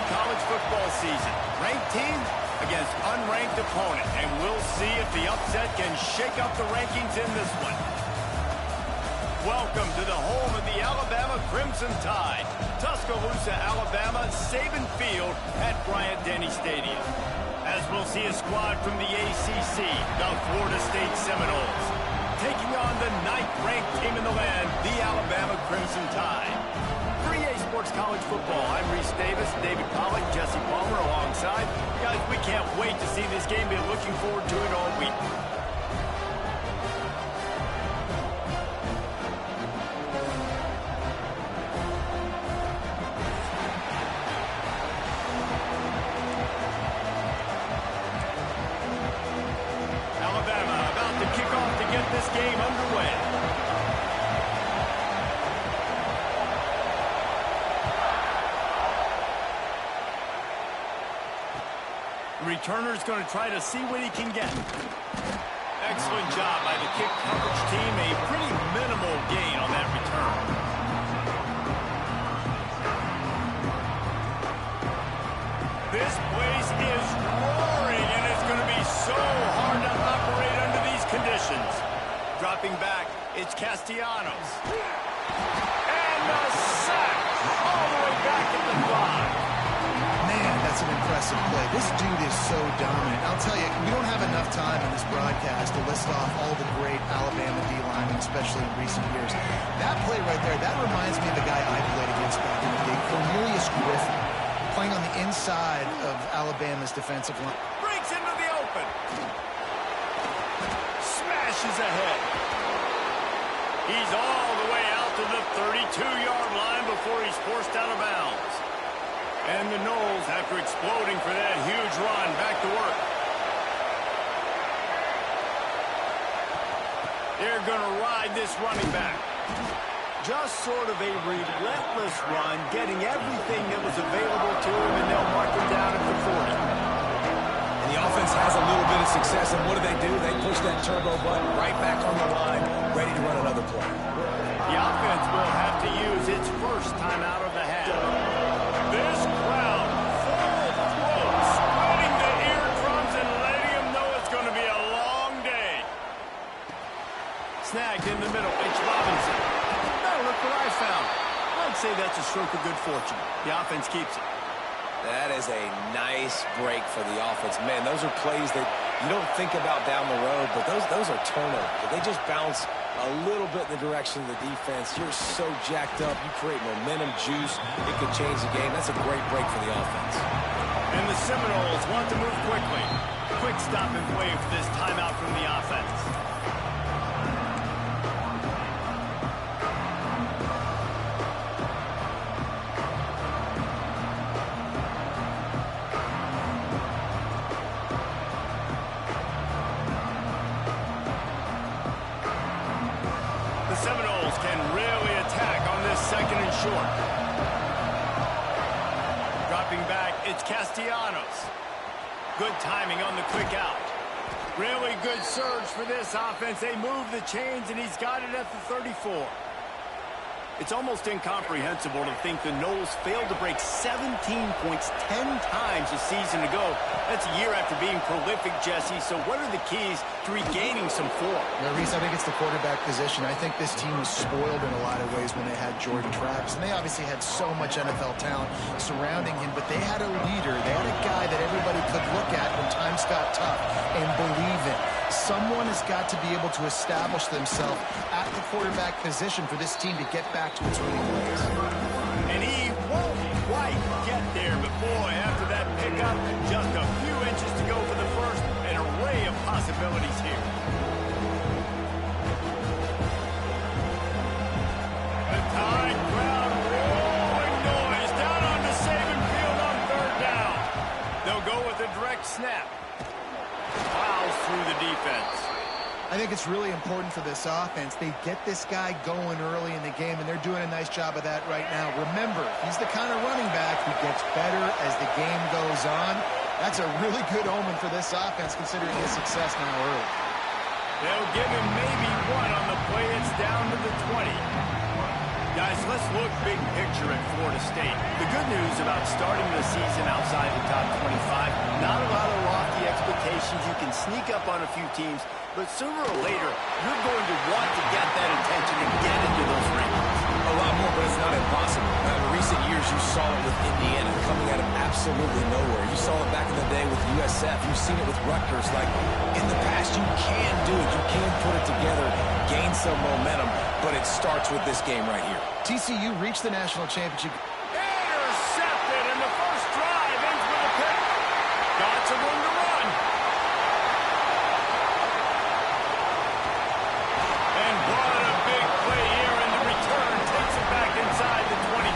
college football season. Ranked team against unranked opponent. And we'll see if the upset can shake up the rankings in this one. Welcome to the home of the Alabama Crimson Tide. Tuscaloosa, Alabama, Saban Field at Bryant-Denny Stadium. As we'll see a squad from the ACC, the Florida State Seminoles, taking on the 9th-ranked team in the land, the Alabama Crimson Tide. For EA Sports College Football, I'm Reese Davis, David Pollack, Jesse Palmer alongside. Guys, we can't wait to see this game. Been looking forward to it all week. This game underway. The returner's going to try to see what he can get. Excellent job by the kick coverage team. A pretty minimal gain on that return. This place is roaring, and it's going to be so hard to operate under these conditions. Dropping back, it's Castellanos. And the sack all the way back at the 5. Man, that's an impressive play. This dude is so dominant. I'll tell you, we don't have enough time in this broadcast to list off all the great Alabama D-linemen, especially in recent years. That play right there, that reminds me of the guy I played against back in the day, Cornelius Griffin, playing on the inside of Alabama's defensive line. Breaks into the open. Smashes ahead. He's all the way out to the 32-yard line before he's forced out of bounds. And the Noles, after exploding for that huge run, back to work. They're going to ride this running back. Just sort of a relentless run, getting everything that was available to him, and they'll mark him down at the 40. The offense has a little bit of success, and what do? They push that turbo button right back on the line, ready to run another play. The offense will have to use its first time out of the half. This crowd full throat, spreading the eardrums and letting them know it's going to be a long day. Snagged in the middle, it's Robinson. Now look what I found. I'd say that's a stroke of good fortune. The offense keeps it. That is a nice break for the offense. Man, those are plays that you don't think about down the road, but those are turnovers. If they just bounce a little bit in the direction of the defense, you're so jacked up. You create momentum, juice. It could change the game. That's a great break for the offense. And the Seminoles want to move quickly. Quick stop and play for this timeout from the offense. Seminoles can really attack on this second and short. Dropping back, it's Castellanos. Good timing on the quick out. Really good surge for this offense. They move the chains, and he's got it at the 34. It's almost incomprehensible to think the Noles failed to break 17 points 10 times a season ago. That's a year after being prolific, Jesse. So what are the keys to regaining some form? Reese, I think it's the quarterback position. I think this team was spoiled in a lot of ways when they had Jordan Travis. And they obviously had so much NFL talent surrounding him, but they had a leader. They had a guy that everybody could look at when times got tough and believe in. Someone has got to be able to establish themselves at the quarterback position for this team to get back to its winning ways. And he won't quite get there, but boy, after that pickup, just a few inches to go for the first. An array of possibilities here. The Tide crowd rolling noise down onto Saban Field on 3rd down. They'll go with a direct snap. Plows through the defense. I think it's really important for this offense. They get this guy going early in the game, and they're doing a nice job of that right now. Remember, he's the kind of running back who gets better as the game goes on. That's a really good omen for this offense, considering his success now early. They'll give him maybe one on the play. It's down to the 20. Guys, let's look big picture at Florida State. The good news about starting the season outside the top 25, not a lot of lofty expectations. You can sneak up on a few teams, but sooner or later, you're going to want to get that attention and get into those rankings. A lot more, but it's not impossible. In recent years, you saw it with Indiana coming out of absolutely nowhere. You saw it back in the day with USF. You've seen it with Rutgers. Like, in the past, you can do it. You can put it together, gain some momentum, but it starts with this game right here. TCU reached the national championship. Intercepted, and the first drive ends with a pick. Got some room to run. And what a big play here, and the return takes it back inside the 25.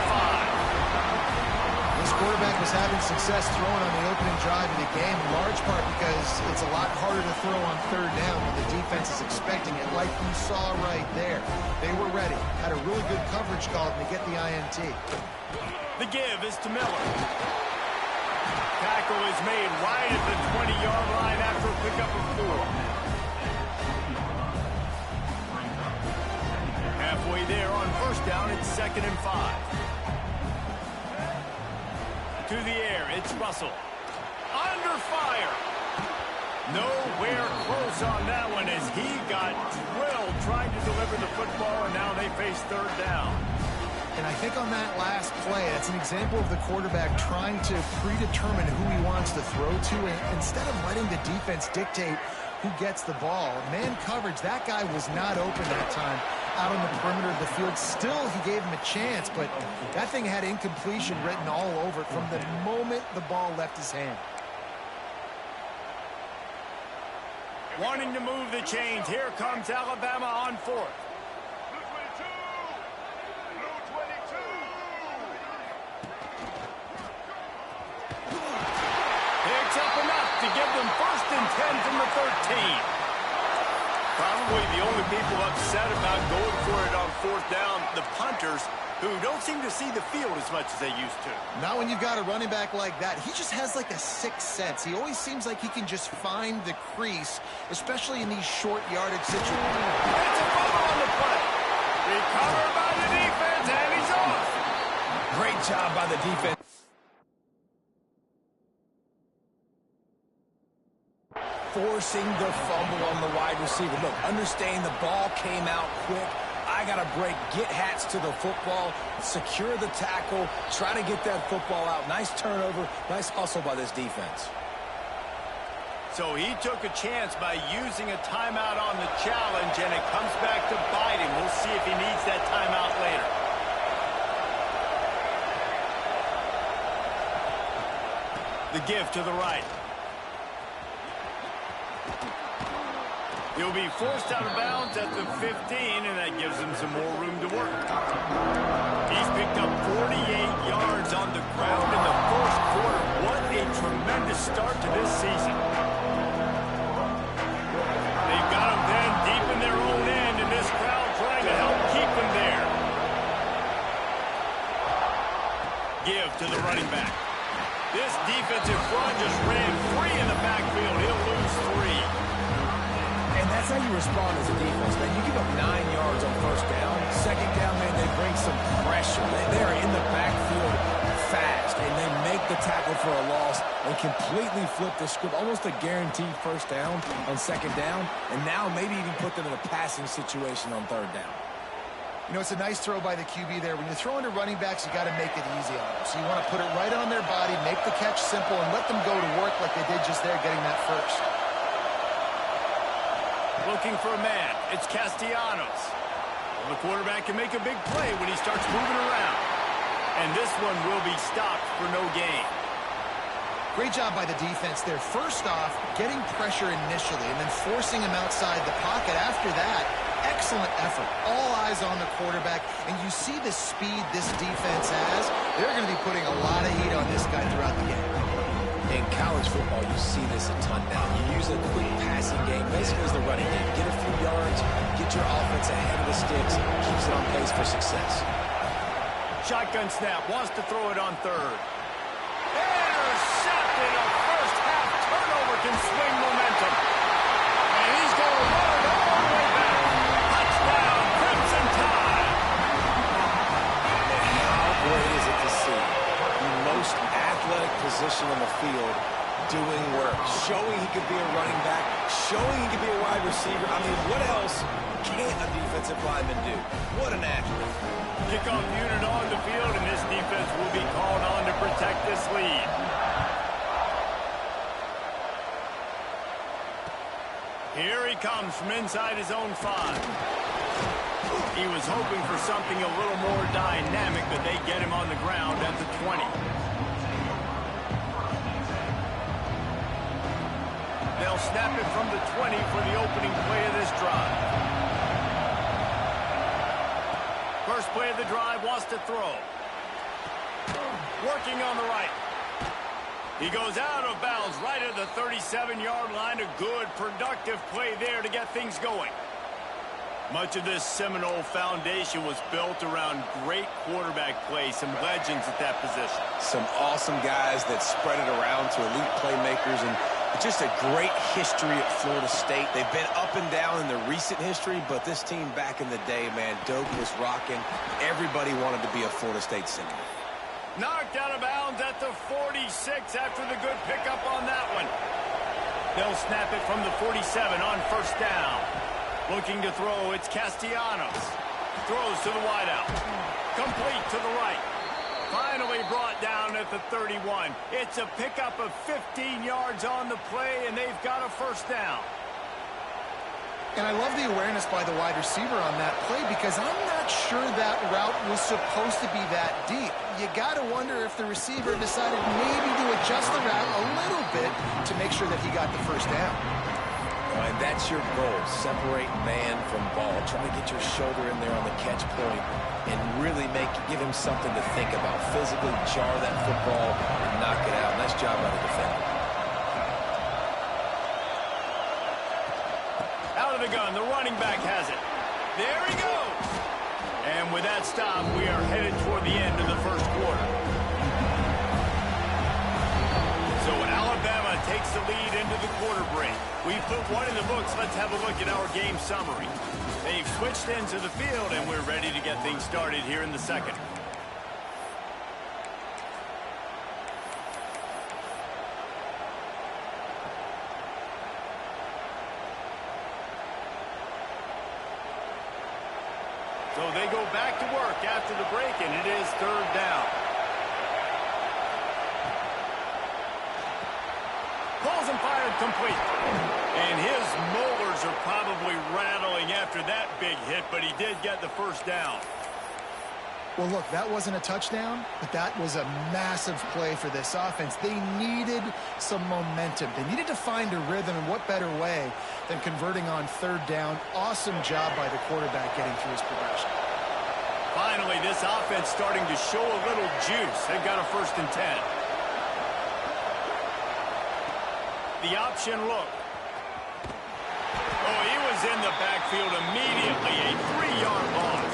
This quarterback was having success throwing on the opening drive of the game, in large part because it's a lot harder to throw on third down when the defense is expecting it, like you saw right there. They were ready, had a really good coverage call to get the INT. The give is to Miller. Tackle is made right at the 20-yard line after a pickup of 4. Halfway there on first down, it's 2nd and 5. To the air, it's Russell. Under fire. Nowhere close on that one as he got drilled trying to deliver the football, and now they face third down. And I think on that last play, that's an example of the quarterback trying to predetermine who he wants to throw to, and instead of letting the defense dictate who gets the ball. Man coverage, that guy was not open that time out on the perimeter of the field. Still, he gave him a chance, but that thing had incompletion written all over it from the moment the ball left his hand. Wanting to move the chains, here comes Alabama on 4th. Picks up enough to give them 1st and 10 from the 13. Probably the only people upset about going for it on 4th down, the punters, who don't seem to see the field as much as they used to. Not when you've got a running back like that. He just has like a sixth sense. He always seems like he can just find the crease, especially in these short yardage situations. It's a fumble on the play. Recovered by the defense, and he's off. Great job by the defense. Forcing the fumble on the wide receiver. Look, understand the ball came out quick. I got to break, get hats to the football, secure the tackle, try to get that football out. Nice turnover, nice hustle by this defense. So he took a chance by using a timeout on the challenge, and it comes back to bite him. We'll see if he needs that timeout later. The give to the right. He'll be forced out of bounds at the 15, and that gives him some more room to work. He's picked up 48 yards on the ground in the first quarter. What a tremendous start to this season. They've got him then deep in their own end, and this crowd trying to help keep him there. Give to the running back. This defensive front just ran free in the backfield. He'll lose 3. And that's how you respond as a defense, man. You give up 9 yards on first down. Second down, man, they bring some pressure. They are in the backfield fast, and they make the tackle for a loss and completely flip the script. Almost a guaranteed first down on second down, and now maybe even put them in a passing situation on third down. You know, it's a nice throw by the QB there. When you're throwing to running backs, you got to make it easy on them. So you want to put it right on their body, make the catch simple, and let them go to work like they did just there, getting that first. Looking for a man. It's Castellanos. Well, the quarterback can make a big play when he starts moving around. And this one will be stopped for no gain. Great job by the defense there. First off, getting pressure initially and then forcing him outside the pocket. After that, excellent effort. All eyes on the quarterback. And you see the speed this defense has. They're going to be putting a lot of heat on this guy throughout the game. In college football, you see this a ton now. You use a quick passing game, basically as the running game. Get a few yards, get your offense ahead of the sticks, keeps it on pace for success. Shotgun snap, wants to throw it on third. Intercepted, a first half turnover can swing momentum. And he's going to run it all the way back. Touchdown, Crimson Tide. position on the field doing work, showing he could be a running back, showing he could be a wide receiver. I mean, what else can't a defensive lineman do? What an athlete. Kickoff unit on the field, and this defense will be called on to protect this lead. Here he comes from inside his own 5. He was hoping for something a little more dynamic, but they get him on the ground at the 20. They'll snap it from the 20 for the opening play of this drive. First play of the drive, wants to throw. Working on the right. He goes out of bounds right at the 37-yard line. A good, productive play there to get things going. Much of this Seminole foundation was built around great quarterback play, some legends at that position. Some awesome guys that spread it around to elite playmakers, and just a great history at Florida State. They've been up and down in their recent history, but this team back in the day, man, Doak was rocking. Everybody wanted to be a Florida State Seminole. Knocked out of bounds at the 46 after the good pickup on that one. They'll snap it from the 47 on first down. Looking to throw, it's Castellanos. Throws to the wideout. Complete to the right. Finally brought down at the 31. It's a pickup of 15 yards on the play, and they've got a first down. And I love the awareness by the wide receiver on that play, because I'm not sure that route was supposed to be that deep. You got to wonder if the receiver decided maybe to adjust the route a little bit to make sure that he got the first down. And that's your goal, separate man from ball. Try to get your shoulder in there on the catch point and really give him something to think about. Physically jar that football and knock it out. Nice job by the defender. Out of the gun, the running back has it. There he goes. And with that stop, we are headed toward the end of the first quarter. So Alabama takes the lead into the quarter break. We've put one in the books. Let's have a look at our game summary. They've switched into the field, and we're ready to get things started here in the second. So they go back to work after the break, and it is third down. Pulls and fired complete. And his molars are probably rattling after that big hit, but he did get the first down. Well, look, that wasn't a touchdown, but that was a massive play for this offense. They needed some momentum. They needed to find a rhythm, and what better way than converting on third down. Awesome job by the quarterback getting through his progression. Finally, this offense starting to show a little juice. They've got a 1st and 10. The option look. Oh, he was in the backfield immediately. A 3-yard loss.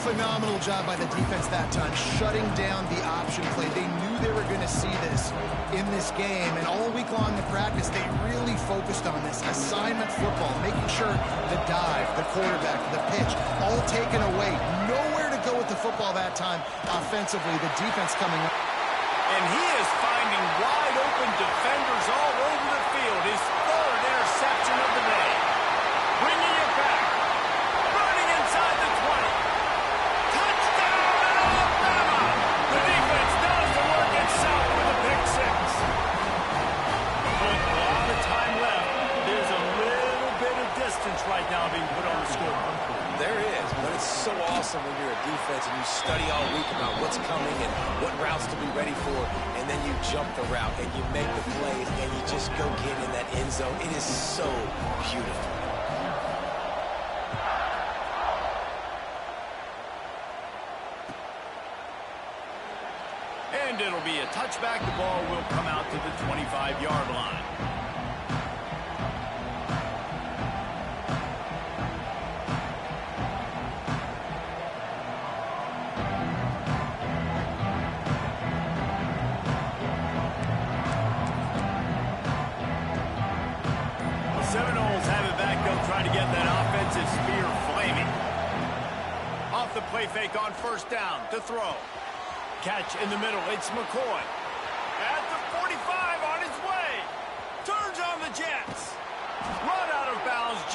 Phenomenal job by the defense that time, shutting down the option play. They knew they were going to see this in this game, and all week long in practice, they really focused on this assignment football, making sure the dive, the quarterback, the pitch, all taken away. Nowhere to go with the football that time offensively. The defense coming up. And he is finding wide open defenders all over the field. His 3rd interception of the day. Bringing it back. Burning inside the 20. Right now being put on the scoreboard. There is, but it's so awesome when you're a defense and you study all week about what's coming and what routes to be ready for, and then you jump the route and you make the plays and you just go get in that end zone. It is so beautiful. And it'll be a touchback. The ball will come out to the 25-yard line. Seminoles have it back. They'll try to get that offensive spear flaming. Off the play fake on first down to throw. Catch in the middle. It's McCoy.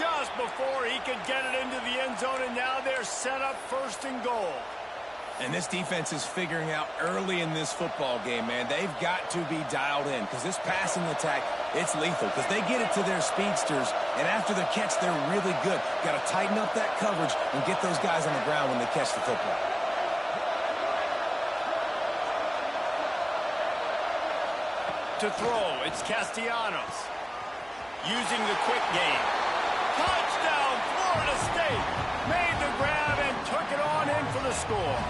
just before he could get it into the end zone, and now they're set up first and goal. And this defense is figuring out early in this football game, man. They've got to be dialed in because this passing attack, it's lethal because they get it to their speedsters, and after the catch, they're really good. Got to tighten up that coverage and get those guys on the ground when they catch the football. To throw, it's Castellanos. Using the quick game. Touchdown, Florida State. Made the grab and took it on in for the score.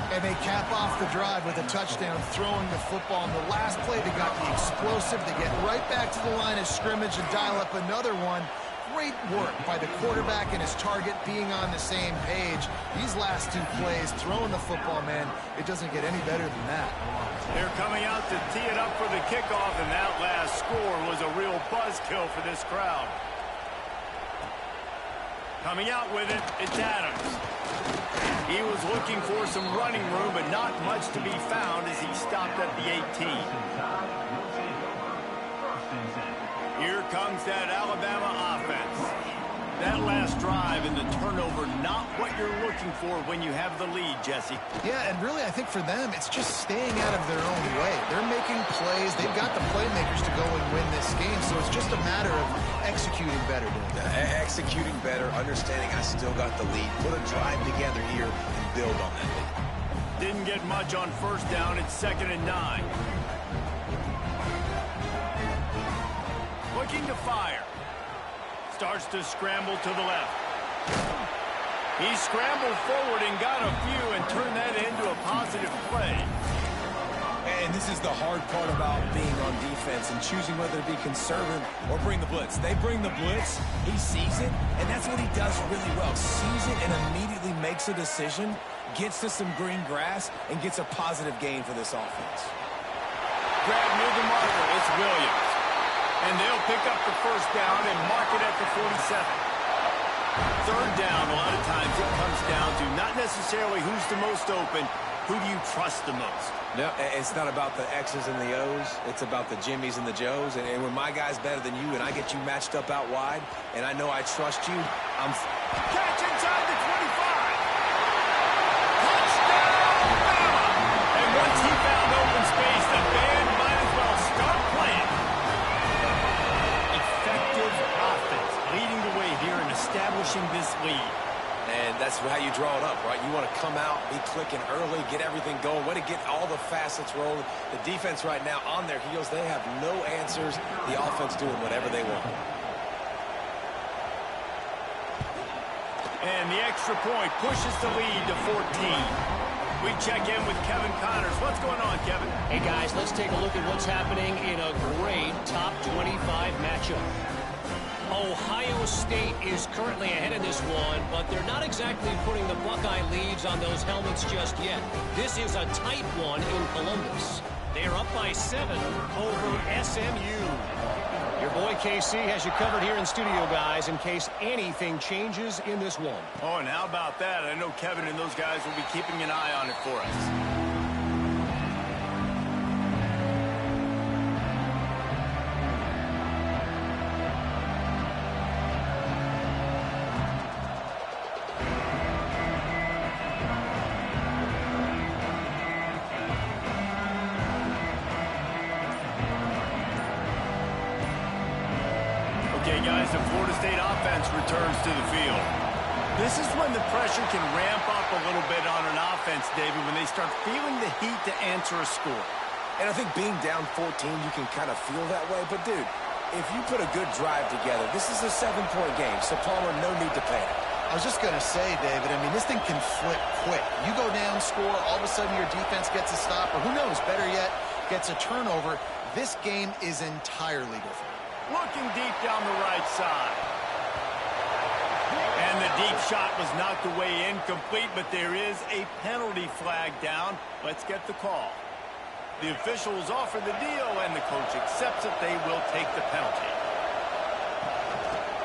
And they cap off the drive with a touchdown, throwing the football. On the last play, they got the explosive. They get right back to the line of scrimmage and dial up another one. Great work by the quarterback and his target being on the same page. These last two plays, throwing the football, man, it doesn't get any better than that. They're coming out to tee it up for the kickoff, and that last score was a real buzzkill for this crowd. Coming out with it, it's Adams. He was looking for some running room, but not much to be found as he stopped at the 18. Here comes that Alabama offense. That last drive and the turnover, not what you're looking for when you have the lead, Jesse. Yeah, and really, I think for them, it's just staying out of their own way. They're making plays. They've got the playmakers to go and win this game, so it's just a matter of executing better. Executing better, understanding I still got the lead. Put a drive together here and build on that lead. Didn't get much on first down. It's 2nd and 9. Looking to fire. Starts to scramble to the left. He scrambled forward and got a few and turned that into a positive play. And this is the hard part about being on defense and choosing whether to be conservative or bring the blitz. They bring the blitz, he sees it, and that's what he does really well. Sees it and immediately makes a decision, gets to some green grass, and gets a positive gain for this offense. Grab near the marker, it's Williams. And they'll pick up the first down and mark it at the 47. Third down, a lot of times it comes down to not necessarily who's the most open, who do you trust the most? No, it's not about the X's and the O's. It's about the Jimmies and the Joes. And when my guy's better than you and I get you matched up out wide, and I know I trust you, I'm... Catch inside the 25. Touchdown, Alabama! And once he found open space, the band might as well start playing. Effective offense, leading the way here and establishing this lead. And that's how you draw it up, right? You want to come out, be clicking early, get everything going, way to get all the facets rolling. The defense right now on their heels, they have no answers. The offense doing whatever they want. And the extra point pushes the lead to 14. We check in with Kevin Connors. What's going on, Kevin? Hey, guys, let's take a look at what's happening in a great top 25 matchup. Ohio State is currently ahead in this one, but they're not exactly putting the Buckeye leads on those helmets just yet. This is a tight one in Columbus. They're up by 7 over SMU. Your boy KC has you covered here in studio, guys, in case anything changes in this one. Oh, and how about that? I know Kevin and those guys will be keeping an eye on it for us. Okay, guys, the Florida State offense returns to the field. This is when the pressure can ramp up a little bit on an offense, David, when they start feeling the heat to answer a score. And I think being down 14, you can kind of feel that way. But, dude, if you put a good drive together, this is a 7-point game. So, Palmer, no need to panic. I was just going to say, David, I mean, this thing can flip quick. You go down, score, all of a sudden your defense gets a stop, or who knows, better yet, gets a turnover. This game is entirely different. Looking deep down the right side. And the deep shot was knocked away incomplete, but there is a penalty flag down. Let's get the call. The officials offer the deal, and the coach accepts it. They will take the penalty.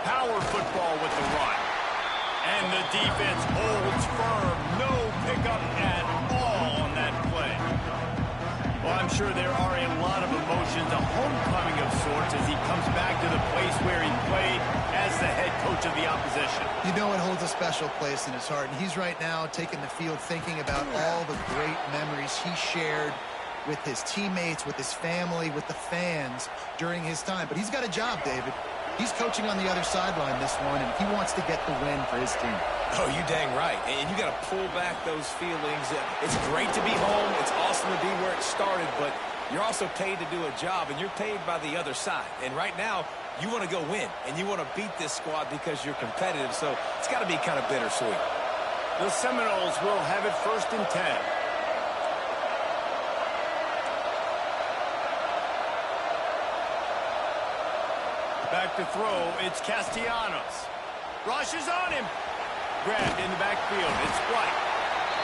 Power football with the run. And the defense holds firm. No pickup at all on that play. Well, I'm sure there are a lot of emotions, a homecoming of sorts as he comes back to the place where he played. the head coach of the opposition. You know it holds a special place in his heart, and he's right now taking the field thinking about all the great memories he shared with his teammates, with his family, with the fans during his time. But he's got a job, David. He's coaching on the other sideline this one, and he wants to get the win for his team. Oh, you dang right. And you got to pull back those feelings. It's great to be home. It's awesome to be where it started, but you're also paid to do a job, and you're paid by the other side. And right now, you want to go win, and you want to beat this squad because you're competitive, so it's got to be kind of bittersweet. The Seminoles will have it 1st and 10. Back to throw, it's Castellanos. Rushes on him. Grabbed in the backfield, it's White.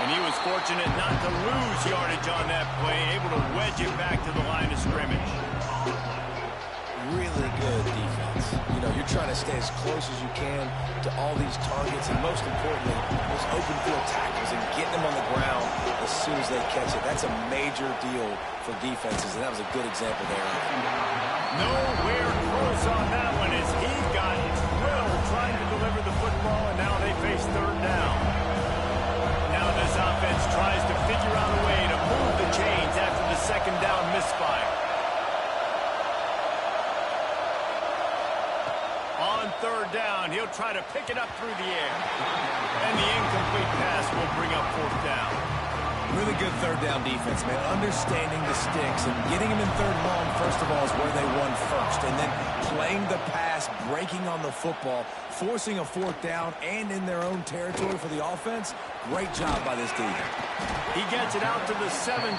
And he was fortunate not to lose yardage on that play, able to wedge it back to the line of scrimmage. Really good defense. You know, you're trying to stay as close as you can to all these targets, and most importantly, those open field tackles and getting them on the ground as soon as they catch it. That's a major deal for defenses, and that was a good example there. Nowhere close on that one as he got drilled trying to deliver the football, and now they face 3rd down. Now this offense tries to figure out a way to move the chains after the 2nd down misfire. On 3rd down, he'll try to pick it up through the air. And the incomplete pass will bring up 4th down. Really good 3rd down defense, man. Understanding the sticks and getting them in 3rd and long, first of all, is where they won first. And then playing the pass, breaking on the football, forcing a 4th down, and in their own territory for the offense. Great job by this team. He gets it out to the 17,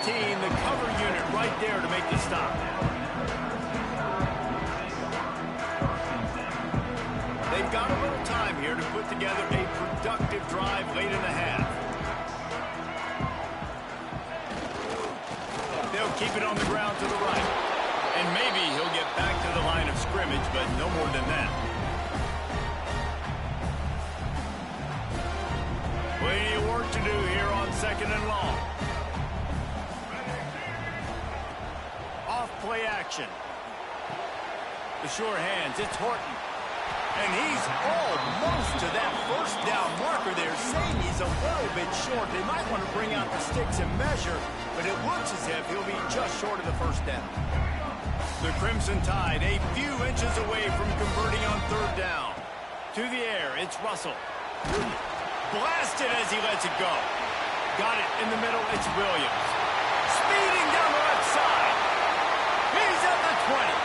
the cover unit right there to make the stop. They've got a little time here to put together a productive drive late in the half. They'll keep it on the ground to the right. And maybe he'll get back to the line of scrimmage, but no more than that. Plenty of work to do here on 2nd and long. Off play action. The sure hands, it's Horton. And he's almost to that 1st down marker there, saying he's a little bit short. They might want to bring out the sticks and measure, but it looks as if he'll be just short of the 1st down. The Crimson Tide a few inches away from converting on 3rd down. To the air, it's Russell. Blasted as he lets it go. Got it in the middle, it's Williams. Speeding down the left side. He's at the 20.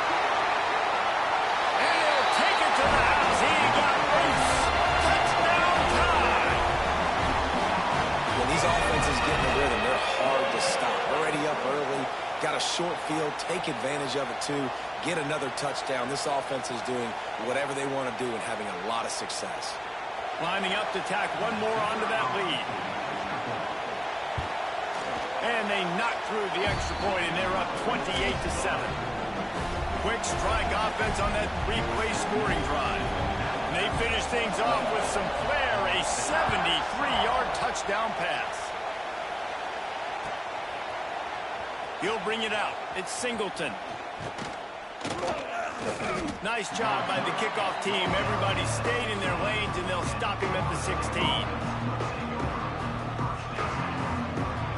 And he'll take it to the house. He got loose. Touchdown time. When these offenses get in the rhythm, they're hard to stop. Already up early, got a short field, take advantage of it too, get another touchdown. This offense is doing whatever they want to do and having a lot of success. Lining up to tack one more onto that lead. And they knock through the extra point, and they're up 28-7. Quick strike offense on that 3-play scoring drive. And they finish things off with some flair, a 73-yard touchdown pass. He'll bring it out. It's Singleton. Nice job by the kickoff team. Everybody stayed in their lanes, and they'll stop him at the 16.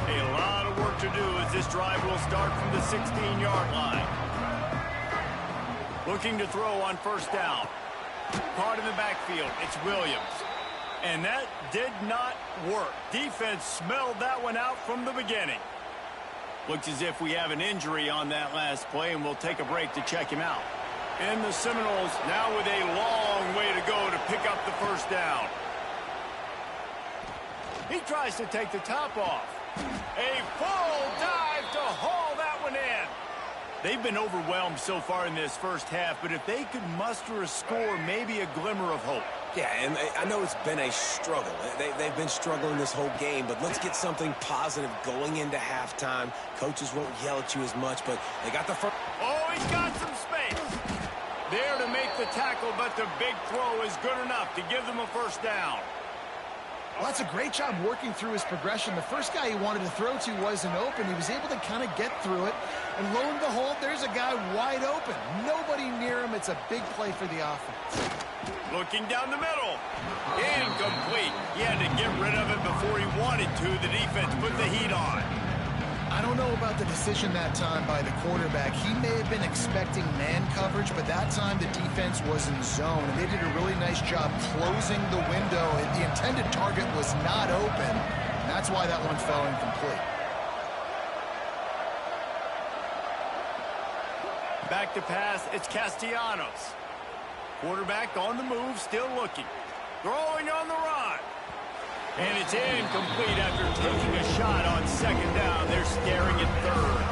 A lot of work to do as this drive will start from the 16-yard line. Looking to throw on 1st down. Caught in the backfield. It's Williams. And that did not work. Defense smelled that one out from the beginning. Looks as if we have an injury on that last play, and we'll take a break to check him out. And the Seminoles now with a long way to go to pick up the 1st down. He tries to take the top off. A full dive to haul that one in. They've been overwhelmed so far in this 1st half, but if they could muster a score, maybe a glimmer of hope. Yeah, and I know it's been a struggle. They've been struggling this whole game, but let's get something positive going into halftime. Coaches won't yell at you as much, but they got the first. Oh, he's got some space. There to make the tackle, but the big throw is good enough to give them a 1st down. Well, that's a great job working through his progression. The first guy he wanted to throw to wasn't open. He was able to kind of get through it. And lo and behold, there's a guy wide open. Nobody near him. It's a big play for the offense. Looking down the middle. Incomplete. He had to get rid of it before he wanted to. The defense put the heat on. I don't know about the decision that time by the quarterback. He may have been expecting man coverage, but that time the defense was in zone, and they did a really nice job closing the window. The intended target was not open, and that's why that one fell incomplete. Back to pass, it's Castellanos. Quarterback on the move, still looking. Throwing on the run. And it's incomplete after taking a shot on second down. They're staring at third.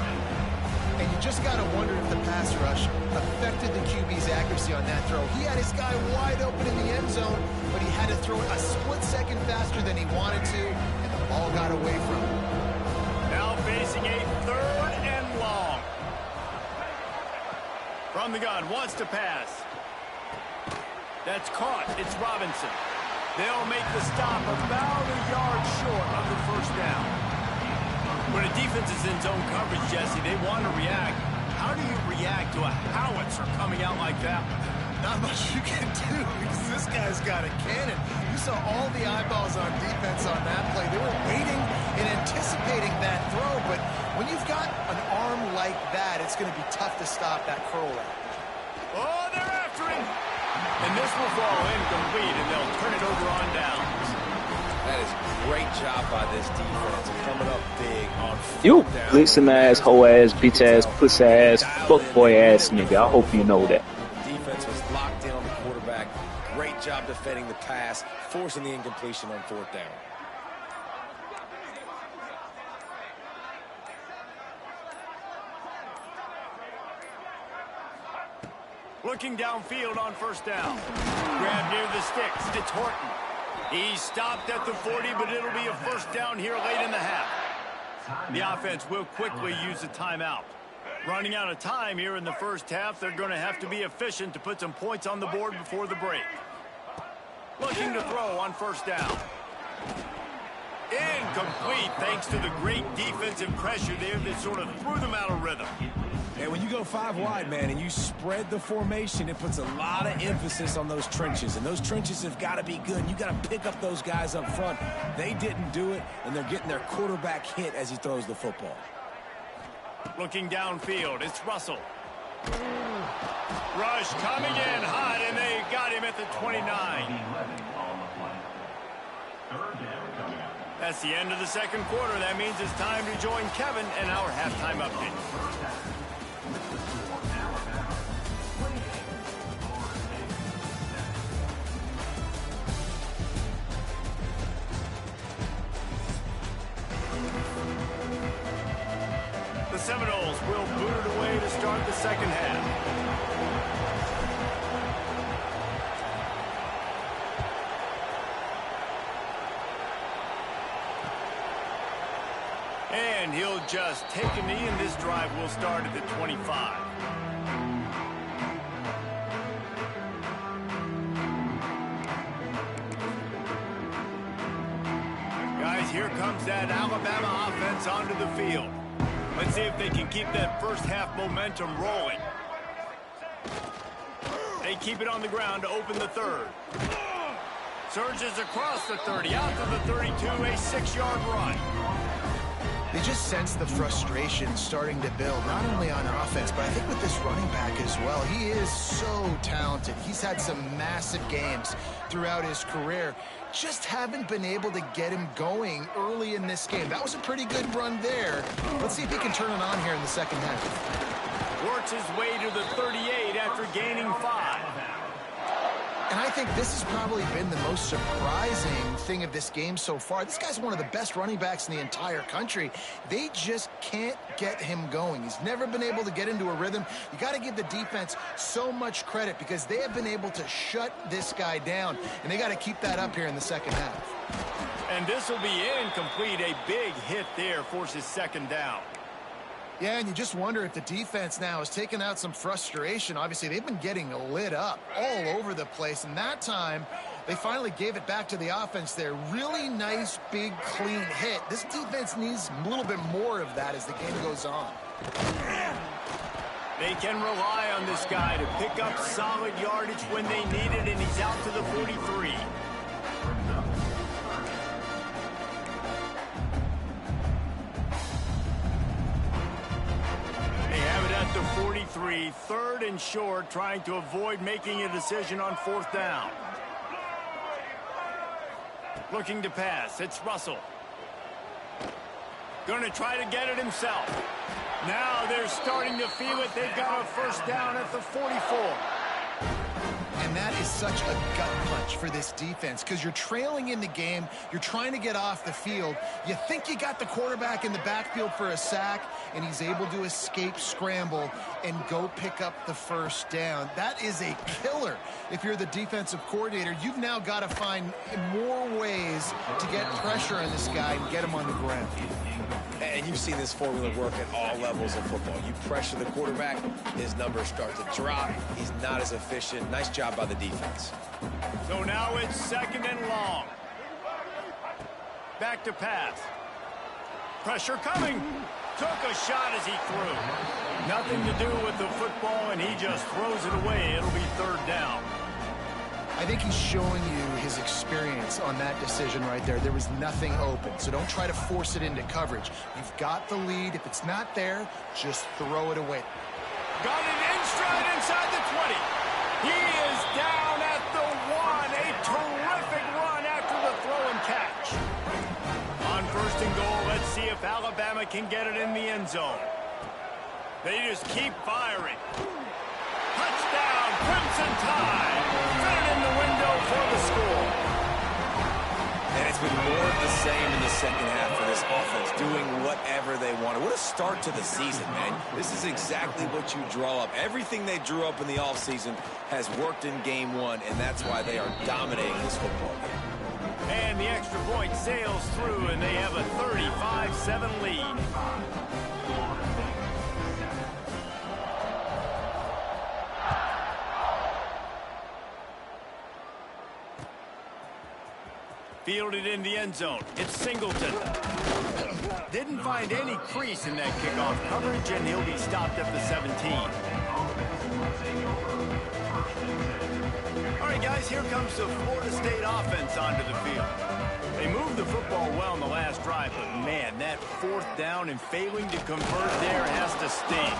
And you just got to wonder if the pass rush affected the QB's accuracy on that throw. He had his guy wide open in the end zone, but he had to throw it a split second faster than he wanted to, and the ball got away from him. Now facing a third and long. From the gun, wants to pass. That's caught. It's Robinson. They'll make the stop about a yard short of the first down. When a defense is in zone coverage, Jesse, they want to react. How do you react to a howitzer coming out like that? Not much you can do because this guy's got a cannon. You saw all the eyeballs on defense on that play. They were waiting and anticipating that throw, but when you've got an arm like that, it's going to be tough to stop that curl route. Oh, they're after him. And this will fall incomplete, and they'll turn it over on downs. That is a great job by this defense, coming up big on You fourth down. blitzing ass, hoe ass, bitch ass, puss ass, fuck boy ass nigga. I hope you know that. Defense was locked in on the quarterback. Great job defending the pass, forcing the incompletion on fourth down. Looking downfield on first down. Grab near the sticks. It's Horton. He stopped at the 40, but it'll be a first down here late in the half. The offense will quickly use a timeout. Running out of time here in the first half, they're going to have to be efficient to put some points on the board before the break. Looking to throw on first down. Incomplete thanks to the great defensive pressure there that sort of threw them out of rhythm. And when you go 5 wide, man, and you spread the formation, it puts a lot of emphasis on those trenches. And those trenches have got to be good. You got to pick up those guys up front. They didn't do it, and they're getting their quarterback hit as he throws the football. Looking downfield, it's Russell. Rush coming in hot, and they got him at the 29. That's the end of the second quarter. That means it's time to join Kevin and our halftime update. The Seminoles will boot it away to start the second half. And he'll just take a knee, and this drive will start at the 25. Guys, here comes that Alabama offense onto the field. Let's see if they can keep that first half momentum rolling. They keep it on the ground to open the third. Surges across the 30, out to the 32, a 6-yard run. They just sense the frustration starting to build, not only on offense, but I think with this running back as well. He is so talented. He's had some massive games throughout his career. Just haven't been able to get him going early in this game. That was a pretty good run there. Let's see if he can turn it on here in the second half. Works his way to the 38 after gaining 5. And I think this has probably been the most surprising thing of this game so far. This guy's one of the best running backs in the entire country. They just can't get him going. He's never been able to get into a rhythm. You got to give the defense so much credit because they have been able to shut this guy down, and they got to keep that up here in the second half. And this will be incomplete. A big hit there forces second down. Yeah, and you just wonder if the defense now has taken out some frustration. Obviously, they've been getting lit up all over the place, and that time They finally gave it back to the offense there. Really nice, big, clean hit. This defense needs a little bit more of that as the game goes on. They can rely on this guy to pick up solid yardage when they need it, and he's out to the 43. They have it at the 43, 3rd and short, trying to avoid making a decision on 4th down. Looking to pass. It's Russell. Going to try to get it himself. Now they're starting to feel it. They've got a 1st down at the 44. And that is such a gut punch for this defense because you're trailing in the game. You're trying to get off the field. You think you got the quarterback in the backfield for a sack, and he's able to escape, scramble, and go pick up the 1st down. That is a killer. If you're the defensive coordinator, you've now got to find more ways to get pressure on this guy and get him on the ground. And you've seen this formula work at all levels of football. You pressure the quarterback, his numbers start to drop. He's not as efficient. Nice job by the defense. So now it's 2nd and long. Back to pass. Pressure coming. Took a shot as he threw. Nothing to do with the football, and he just throws it away. It'll be 3rd down. I think he's showing you his experience on that decision right there. There was nothing open, so don't try to force it into coverage. You've got the lead. If it's not there, just throw it away. Got it in stride inside the 20. He is down at the 1. A terrific run after the throw and catch. On 1st and goal, let's see if Alabama can get it in the end zone. They just keep firing. Touchdown, Crimson Tide. Fit it in the window for the score. And it's been more of the same in the second half for this offense, doing whatever they wanted. What a start to the season, man. This is exactly what you draw up. Everything they drew up in the offseason has worked in game 1, and that's why they are dominating this football game. And the extra point sails through, and they have a 35-7 lead. Fielded in the end zone. It's Singleton. Didn't find any crease in that kickoff coverage, and he'll be stopped at the 17. All right, guys, here comes the Florida State offense onto the field. They moved the football well in the last drive, but man, that 4th down and failing to convert there has to sting.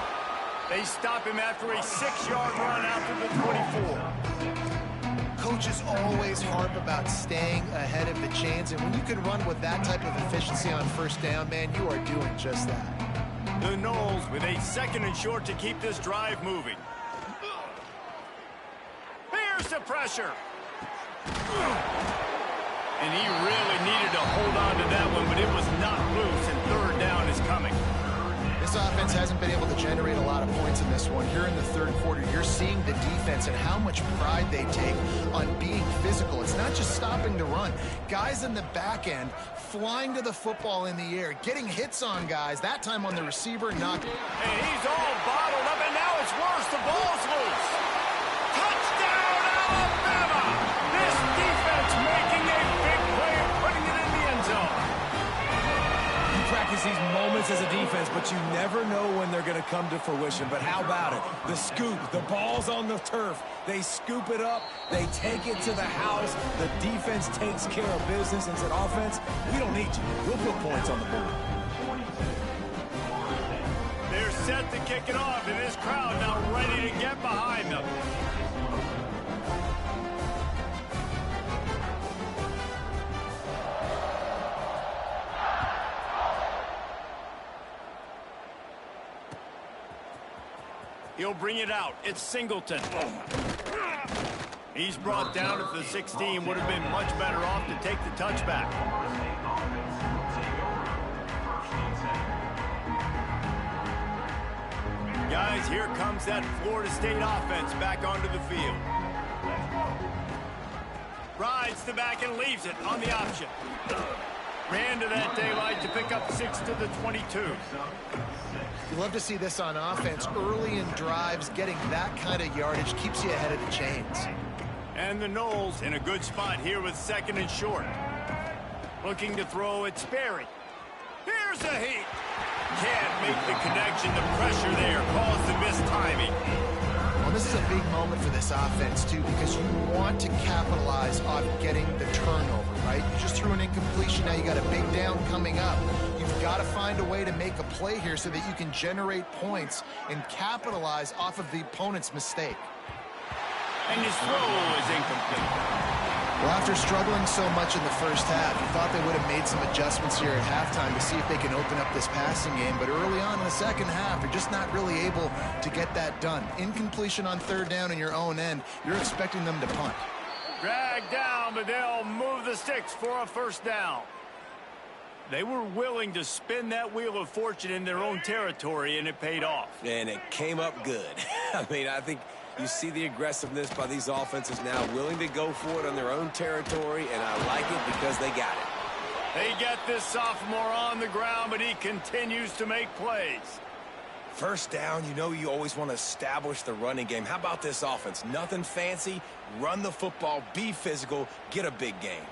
They stop him after a 6-yard run out to the 24. Coaches always harp about staying ahead of the chains, and when you can run with that type of efficiency on 1st down, man, you are doing just that. The Noles with a 2nd and short to keep this drive moving. Here's the pressure. And he really needed to hold on to that one, but it was not loose, and 3rd down is coming. This offense hasn't been able to generate a lot of points in this one. Here in the 3rd quarter, you're seeing the defense and how much pride they take on being physical. It's not just stopping to run. Guys in the back end flying to the football in the air, getting hits on guys, that time on the receiver, knocking. And he's all bottled up, and now it's worse. The ball's loose. Touchdown, Alabama! This defense making a big play and putting it in the end zone. Practice these moments as a defense, but you never know when they're going to come to fruition. But how about it? The scoop, the ball's on the turf. They scoop it up. They take it to the house. The defense takes care of business and said, offense, we don't need you. We'll put points on the board. They're set to kick it off, and this crowd now ready to get behind them. He'll bring it out. It's Singleton. He's brought down at the 16. Would have been much better off to take the touchback. Guys, here comes that Florida State offense back onto the field. Rides the back and leaves it on the option. Ran to that daylight to pick up 6 to the 22. You love to see this on offense. Early in drives, getting that kind of yardage keeps you ahead of the chains. And the Knowles in a good spot here with 2nd and short. Looking to throw, it's Sperry. Here's a heat. Can't make the connection. The pressure there caused the missed timing. Well, this is a big moment for this offense, too, because you want to capitalize on getting the turnover, right? You just threw an incompletion. Now you got a big down coming up. You've got to find a way to make a play here so that you can generate points and capitalize off of the opponent's mistake. And his throw is incomplete. Well, after struggling so much in the first half, you thought they would have made some adjustments here at halftime to see if they can open up this passing game. But early on in the second half, they're just not really able to get that done. Incompletion on 3rd down in your own end, you're expecting them to punt. Dragged down, but they'll move the sticks for a 1st down. They were willing to spin that wheel of fortune in their own territory, and it paid off. And it came up good. I mean, I think you see the aggressiveness by these offenses now, willing to go for it on their own territory, and I like it because they got it. They get this sophomore on the ground, but he continues to make plays. 1st down, you know you always want to establish the running game. How about this offense? Nothing fancy. Run the football, be physical, get a big gain.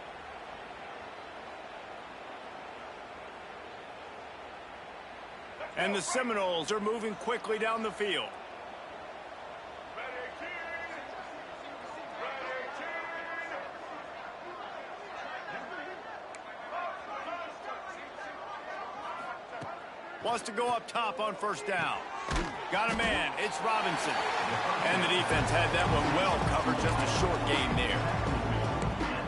And the Seminoles are moving quickly down the field. Wants to go up top on 1st down. Got a man. It's Robinson. And the defense had that one well covered. Just a short gain there.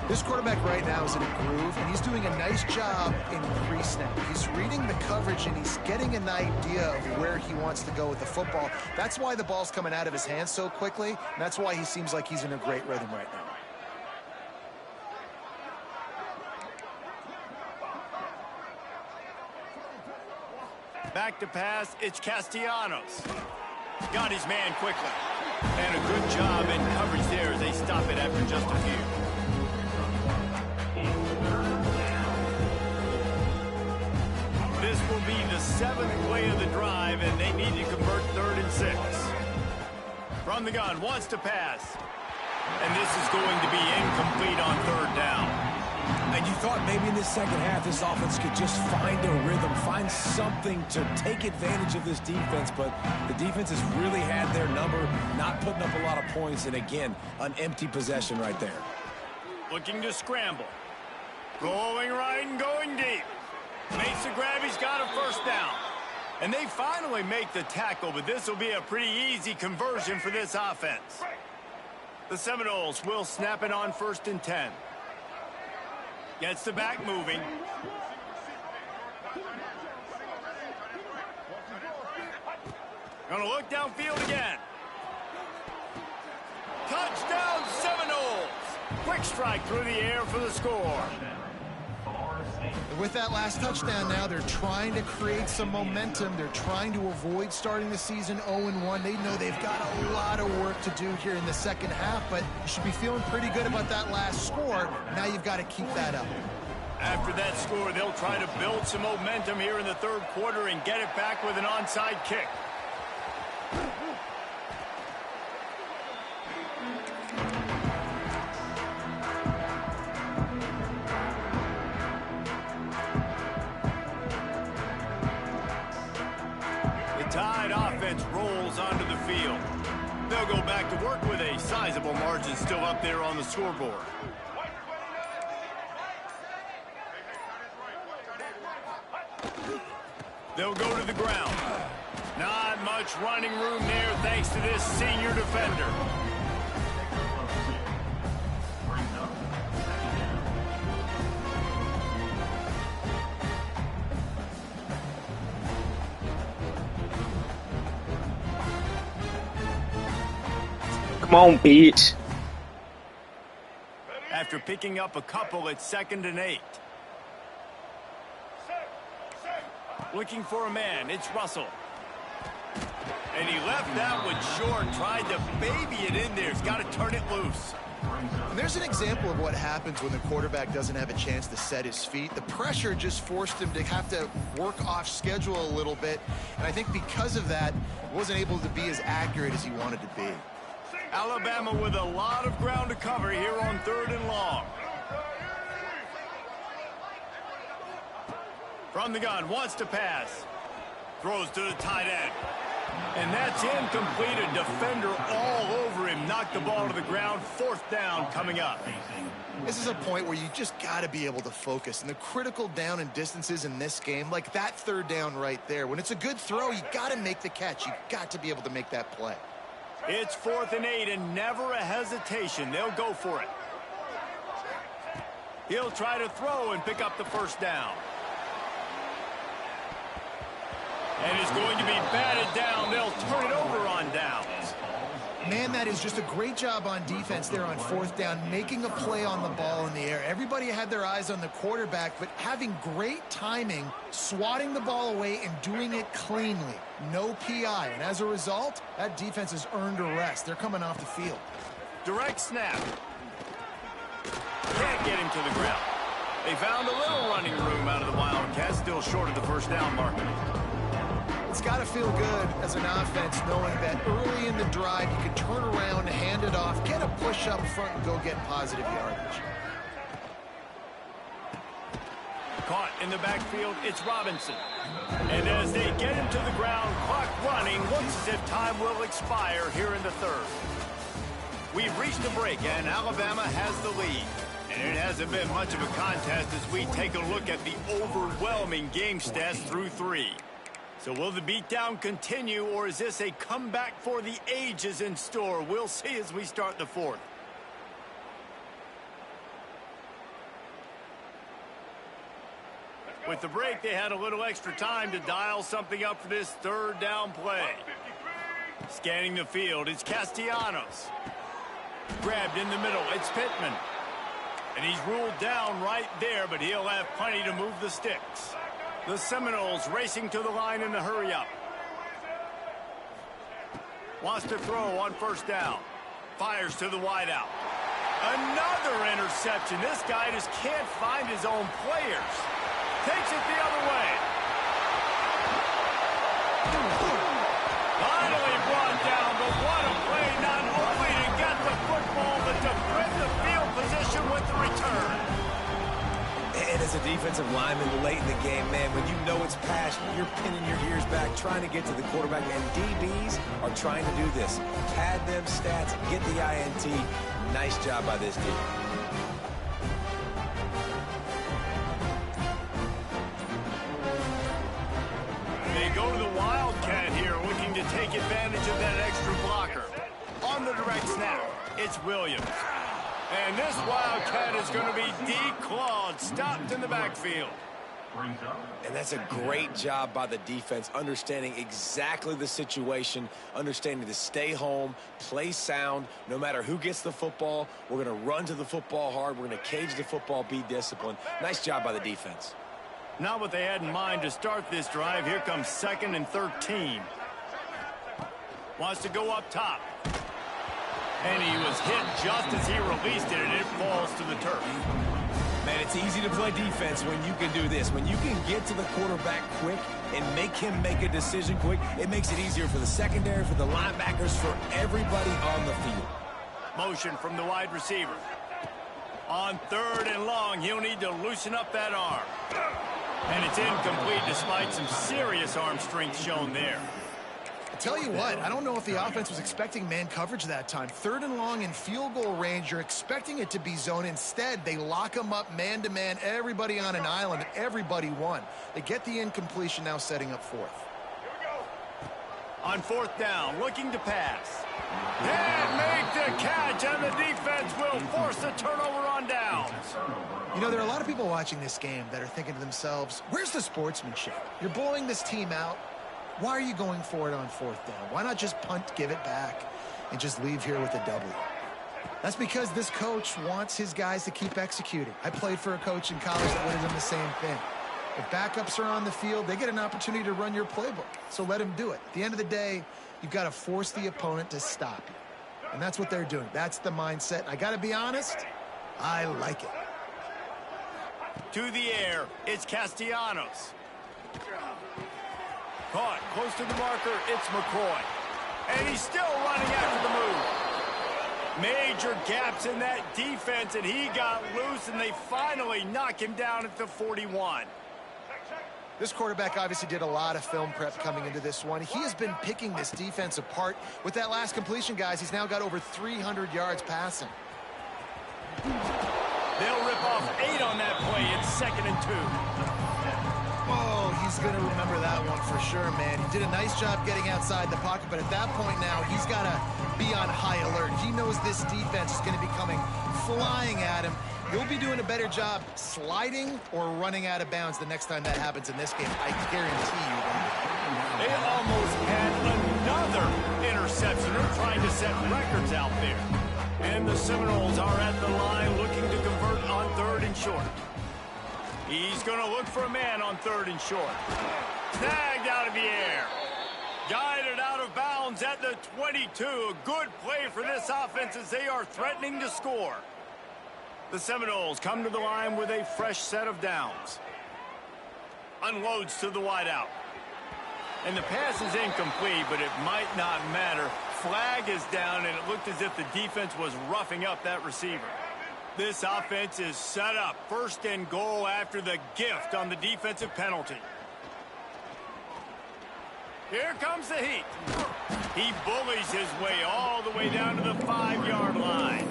This quarterback right now is in a groove, and he's doing a nice job in pre-snap. He's reading the coverage, and he's getting an idea of where he wants to go with the football. That's why the ball's coming out of his hands so quickly, and that's why he seems like he's in a great rhythm right now. Back to pass, it's Castellanos. Got his man quickly. And a good job in coverage there as they stop it after just a few. This will be the 7th play of the drive, and they need to convert 3rd and 6. From the gun, wants to pass. And this is going to be incomplete on 3rd down. And you thought maybe in the second half this offense could just find a rhythm, find something to take advantage of this defense, but the defense has really had their number, not putting up a lot of points, and again, an empty possession right there. Looking to scramble. Going right and going deep. Makes the grab, he's got a 1st down. And they finally make the tackle, but this will be a pretty easy conversion for this offense. The Seminoles will snap it on 1st and 10. Gets the back moving. Gonna look downfield again. Touchdown Seminoles! Quick strike through the air for the score. With that last touchdown now, they're trying to create some momentum. They're trying to avoid starting the season 0-1. They know they've got a lot of work to do here in the second half, but you should be feeling pretty good about that last score. Now you've got to keep that up. After that score, they'll try to build some momentum here in the 3rd quarter and get it back with an onside kick. Tide offense rolls onto the field. They'll go back to work with a sizable margin still up there on the scoreboard. They'll go to the ground. Not much running room there thanks to this senior defender. Come on, bitch. After picking up a couple, it's 2nd and 8. Looking for a man, it's Russell. And he left that one short, tried to baby it in there. He's got to turn it loose. And there's an example of what happens when the quarterback doesn't have a chance to set his feet. The pressure just forced him to have to work off schedule a little bit. And I think because of that, he wasn't able to be as accurate as he wanted to be. Alabama with a lot of ground to cover here on 3rd and long. From the gun, wants to pass. Throws to the tight end. And that's incomplete. A defender all over him. Knocked the ball to the ground. 4th down coming up. This is a point where you just got to be able to focus. And the critical down and distances in this game, like that 3rd down right there, when it's a good throw, you got to make the catch. You got to be able to make that play. It's 4th and 8 and never a hesitation. They'll go for it. He'll try to throw and pick up the 1st down. And it's going to be batted down. They'll turn it over on downs. Man, that is just a great job on defense there on 4th down, making a play on the ball in the air. Everybody had their eyes on the quarterback, but having great timing, swatting the ball away, and doing it cleanly. No PI. And as a result, that defense has earned a rest. They're coming off the field. Direct snap. Can't get him to the ground. They found a little running room out of the Wildcats, still short of the 1st down marker. It's got to feel good as an offense knowing that early in the drive you can turn around, hand it off, get a push up front, and go get positive yardage. Caught in the backfield, it's Robinson. And as they get him to the ground, clock running, looks as if time will expire here in the 3rd. We've reached a break, and Alabama has the lead. And it hasn't been much of a contest as we take a look at the overwhelming game stats through 3. So will the beatdown continue, or is this a comeback for the ages in store? We'll see as we start the 4th. With the break, they had a little extra time to dial something up for this 3rd down play. Scanning the field, it's Castellanos. Grabbed in the middle, it's Pittman. And he's ruled down right there, but he'll have plenty to move the sticks. The Seminoles racing to the line in the hurry-up. Wants to throw on 1st down. Fires to the wideout. Another interception. This guy just can't find his own players. Takes it the other way. Finally brought down, but what a play. Not only to get the football, but to print the field position with the return. And as a defensive lineman late in the game, man, when you know it's passed, you're pinning your ears back, trying to get to the quarterback, and DBs are trying to do this. Pad them stats, get the INT. Nice job by this D. They go to the Wildcat here, looking to take advantage of that extra blocker. On the direct snap, it's Williams. And this Wildcat is going to be declawed, stopped in the backfield. And that's a great job by the defense, understanding exactly the situation, understanding to stay home, play sound. No matter who gets the football, we're going to run to the football hard. We're going to cage the football, be disciplined. Nice job by the defense. Not what they had in mind to start this drive. Here comes 2nd and 13. Wants to go up top. And he was hit just as he released it, and it falls to the turf. Man, it's easy to play defense when you can do this. When you can get to the quarterback quick and make him make a decision quick, it makes it easier for the secondary, for the linebackers, for everybody on the field. Motion from the wide receiver. On 3rd and long, he'll need to loosen up that arm. And it's incomplete despite some serious arm strength shown there. I tell you what, I don't know if the offense was expecting man coverage that time. 3rd and long in field goal range, you're expecting it to be zone. Instead, they lock them up man-to-man, everybody on an island, and everybody won. They get the incompletion, now setting up 4th. On 4th down, looking to pass. Can't make the catch, and the defense will force a turnover on downs. You know, there are a lot of people watching this game that are thinking to themselves, where's the sportsmanship? You're blowing this team out. Why are you going for it on 4th down? Why not just punt, give it back, and just leave here with a W? That's because this coach wants his guys to keep executing. I played for a coach in college that would have done the same thing. If backups are on the field, they get an opportunity to run your playbook. So let them do it. At the end of the day, you've got to force the opponent to stop you. And that's what they're doing. That's the mindset. I got to be honest, I like it. To the air, it's Castellanos. Caught close to the marker, it's McCoy. And he's still running after the move. Major gaps in that defense, and he got loose, and they finally knock him down at the 41. This quarterback obviously did a lot of film prep coming into this one. He has been picking this defense apart. With that last completion, guys, he's now got over 300 yards passing. They'll rip off 8 on that play. It's 2nd and 2. Oh, he's going to remember that one for sure, man. He did a nice job getting outside the pocket, but at that point now, he's got to be on high alert. He knows this defense is going to be coming flying at him. He'll be doing a better job sliding or running out of bounds the next time that happens in this game. I guarantee you that. They almost had another interception. They're trying to set records out there. And the Seminoles are at the line looking to convert on 3rd and short. He's going to look for a man on 3rd and short. Snagged out of the air. Guided out of bounds at the 22. A good play for this offense as they are threatening to score. The Seminoles come to the line with a fresh set of downs. Unloads to the wideout. And the pass is incomplete, but it might not matter. Flag is down, and it looked as if the defense was roughing up that receiver. This offense is set up. 1st and goal after the gift on the defensive penalty. Here comes the heat. He bullies his way all the way down to the 5-yard line.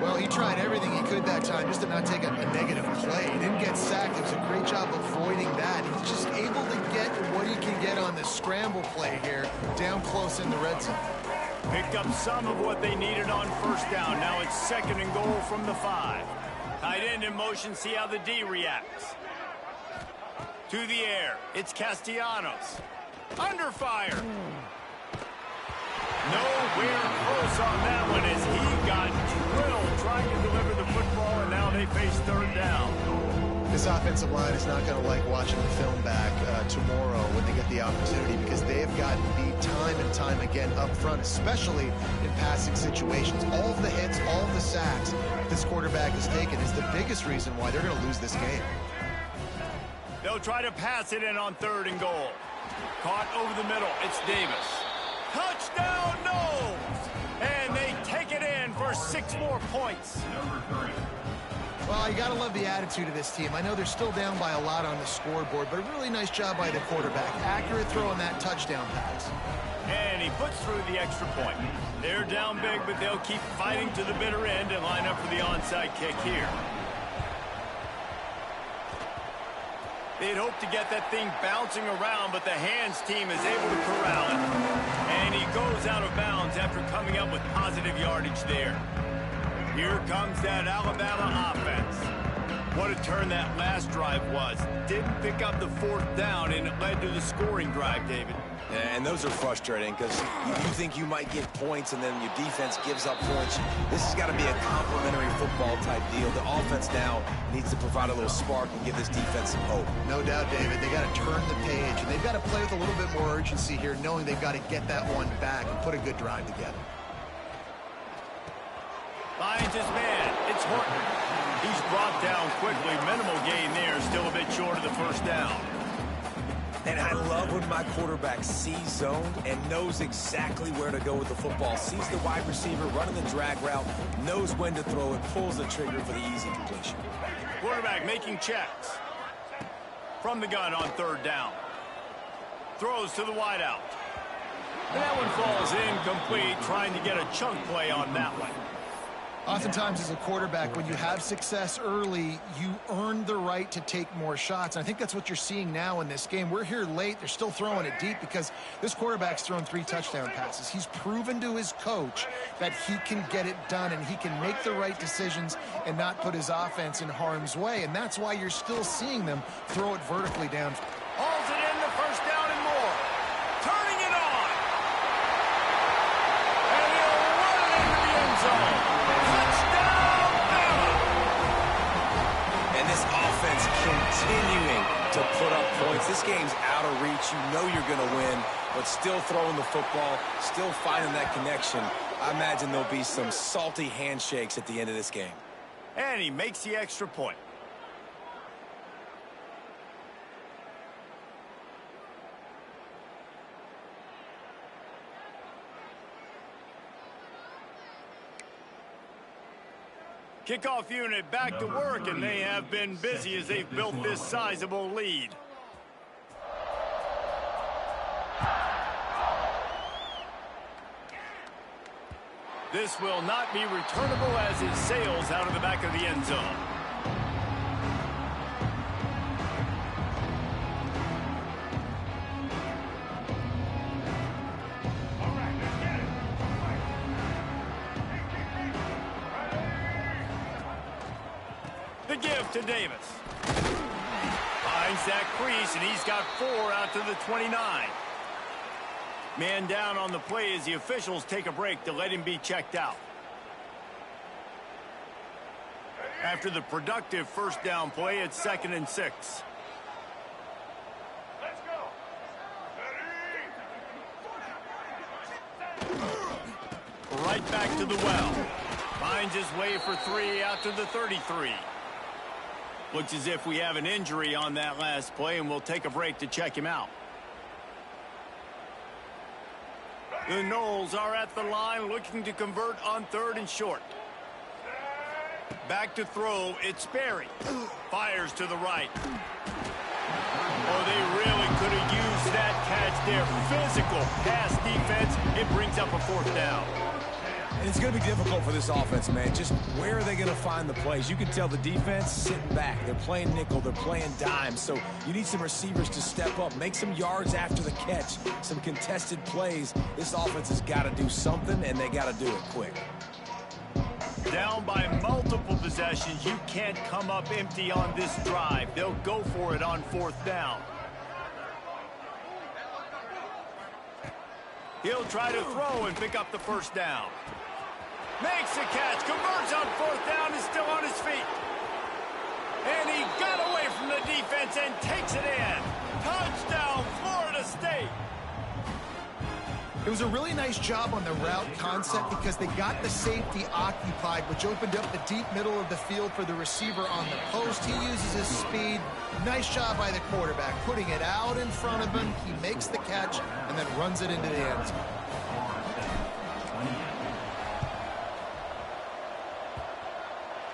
Well, he tried everything he could that time just to not take a negative play. He didn't get sacked. It was a great job avoiding that. He's just able to get what he can get on the scramble play here, down close in the red zone. Picked up some of what they needed on 1st down. Now it's 2nd and goal from the 5. Tight end in motion, see how the D reacts. To the air, it's Castellanos. Under fire. Nowhere close on that one as he got drilled trying to deliver the football, and now they face 3rd down. This offensive line is not going to like watching the film back tomorrow when they get the opportunity, because they have gotten beat time and time again up front, especially in passing situations. All of the hits, all of the sacks this quarterback has taken is the biggest reason why they're going to lose this game. They'll try to pass it in on 3rd and goal. Caught over the middle. It's Davis. Touchdown, Noles! And they take it in for 6 more points. Well, you got to love the attitude of this team. I know they're still down by a lot on the scoreboard, but a really nice job by the quarterback. Accurate throw on that touchdown pass. And he puts through the extra point. They're down big, but they'll keep fighting to the bitter end and line up for the onside kick here. They'd hoped to get that thing bouncing around, but the hands team is able to corral it. And he goes out of bounds after coming up with positive yardage there. Here comes that Alabama offense. What a turn that last drive was. Didn't pick up the 4th down, and it led to the scoring drive, David. And those are frustrating because you think you might get points and then your defense gives up points. This has got to be a complementary football type deal. The offense now needs to provide a little spark and give this defense some hope. No doubt, David. They got to turn the page, and they've got to play with a little bit more urgency here, knowing they've got to get that one back and put a good drive together. Finds his man. It's Horton. He's brought down quickly. Minimal gain there. Still a bit short of the 1st down. And I love when my quarterback sees zoned and knows exactly where to go with the football. Sees the wide receiver running the drag route, knows when to throw it, pulls the trigger for the easy completion. Quarterback making checks. From the gun on 3rd down. Throws to the wideout. And that one falls incomplete, trying to get a chunk play on that one. Oftentimes as a quarterback, when you have success early, you earn the right to take more shots. And I think that's what you're seeing now in this game. We're here late. They're still throwing it deep because this quarterback's thrown 3 touchdown passes. He's proven to his coach that he can get it done and he can make the right decisions and not put his offense in harm's way. And that's why you're still seeing them throw it vertically down. Hauls it in, the 1st down and more. Turning it on. And he'll run it into the end zone. Touchdown, Bama! And this offense continuing to put up points. This game's out of reach. You know you're going to win, but still throwing the football, still finding that connection. I imagine there'll be some salty handshakes at the end of this game. And he makes the extra point. Kickoff unit back to work, and they have been busy as they've built this sizable lead. This will not be returnable as it sails out of the back of the end zone. The give to Davis. Finds that crease, and he's got 4 out to the 29. Man down on the play as the officials take a break to let him be checked out. After the productive first down play, it's 2nd and 6. Let's go. Right back to the well. Finds his way for 3 out to the 33. Looks as if we have an injury on that last play, and we'll take a break to check him out. The Noles are at the line looking to convert on 3rd and short. Back to throw, it's Sperry. Fires to the right. Oh, they really could have used that catch there. Physical pass defense. It brings up a 4th down. And it's going to be difficult for this offense, man. Just where are they going to find the plays? You can tell the defense sitting back. They're playing nickel. They're playing dime. So you need some receivers to step up, make some yards after the catch, some contested plays. This offense has got to do something, and they got to do it quick. Down by multiple possessions, you can't come up empty on this drive. They'll go for it on 4th down. He'll try to throw and pick up the 1st down. Makes the catch, converts on 4th down, is still on his feet. And he got away from the defense and takes it in. Touchdown, Florida State. It was a really nice job on the route concept because they got the safety occupied, which opened up the deep middle of the field for the receiver on the post. He uses his speed. Nice job by the quarterback, putting it out in front of him. He makes the catch and then runs it into the end zone.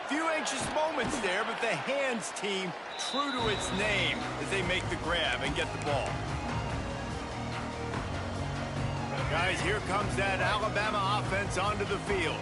Few anxious moments there, but the hands team true to its name as they make the grab and get the ball. Guys, here comes that Alabama offense onto the field.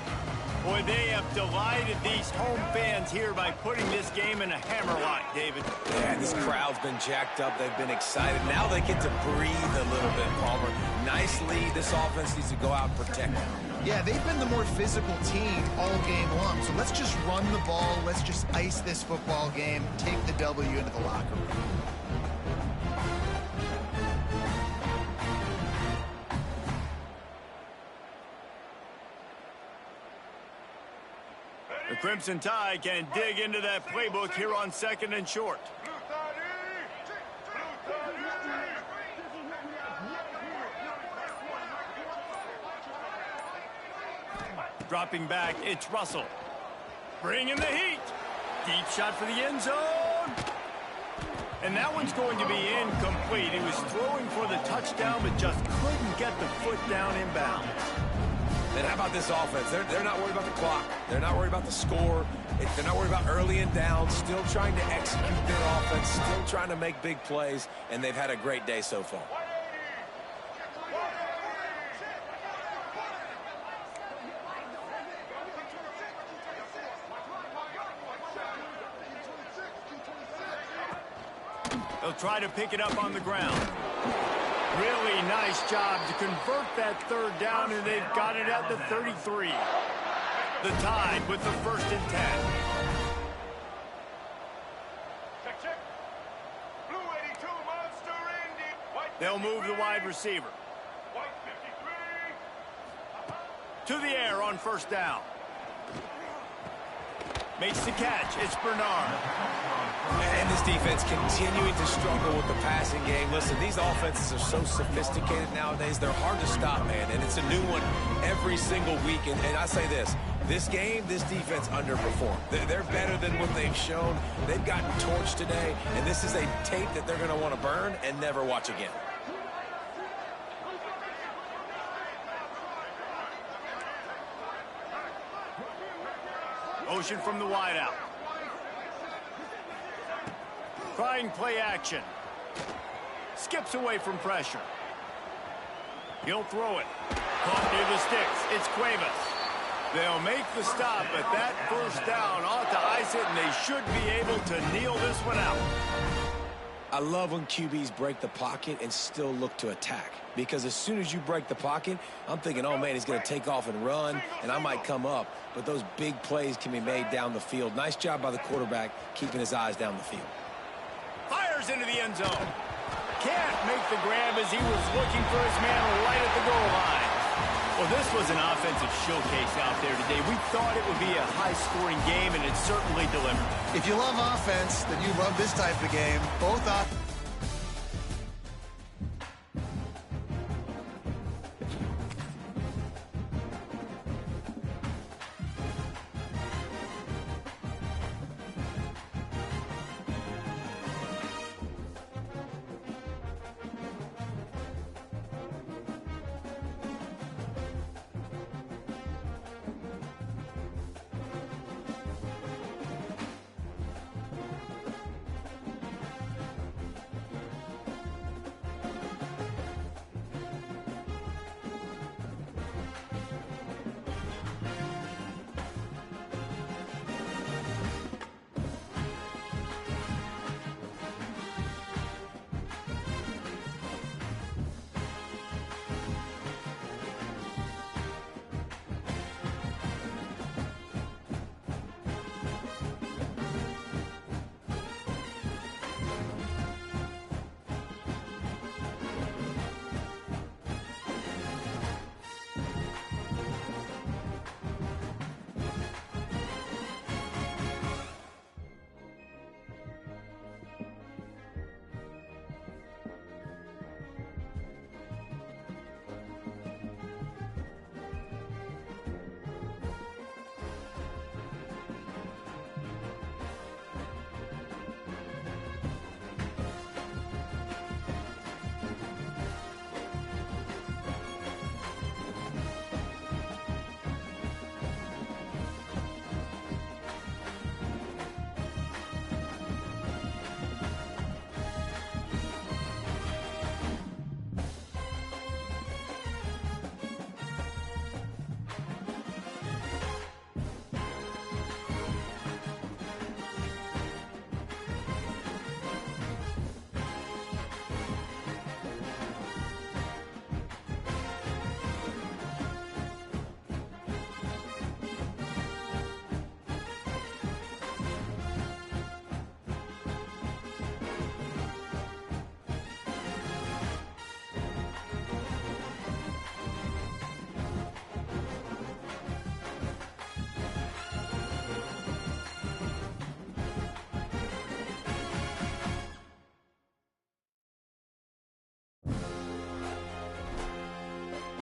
Boy, they have delighted these home fans here by putting this game in a hammerlock, David. Yeah, this crowd's been jacked up. They've been excited. Now they get to breathe a little bit, Palmer. Nice lead. This offense needs to go out and protect them. Yeah, they've been the more physical team all game long. So let's just run the ball. Let's just ice this football game. Take the W into the locker room. The Crimson Tide can dig into that playbook here on 2nd and short. Dropping back, it's Russell. Bringing the heat. Deep shot for the end zone. And that one's going to be incomplete. He was throwing for the touchdown, but just couldn't get the foot down in bounds. And how about this offense? They're not worried about the clock. They're not worried about the score. They're not worried about early and down. Still trying to execute their offense. Still trying to make big plays. And they've had a great day so far. They'll try to pick it up on the ground. Really nice job to convert that 3rd down, and they've got it at the 33. The Tide with the 1st and 10. Check. Blue 82, Monster Indy. They'll move the wide receiver. White 53. To the air on 1st down. Makes the catch. It's Bernard. And this defense continuing to struggle with the passing game. Listen, these offenses are so sophisticated nowadays. They're hard to stop, man. And it's a new one every single week. And I say this game, this defense underperformed. They're better than what they've shown. They've gotten torched today. And this is a tape that they're going to want to burn and never watch again. Motion from the wideout. Trying play action. Skips away from pressure. He'll throw it. Caught near the sticks. It's Cuevas. They'll make the stop, but that first down ought to ice it, and they should be able to kneel this one out. I love when QBs break the pocket and still look to attack. Because as soon as you break the pocket, I'm thinking, oh, man, he's going to take off and run, and I might come up. But those big plays can be made down the field. Nice job by the quarterback keeping his eyes down the field. Fires into the end zone. Can't make the grab as he was looking for his man right at the goal line. Well, this was an offensive showcase out there today. We thought it would be a high-scoring game, and it certainly delivered. If you love offense, then you love this type of game. Both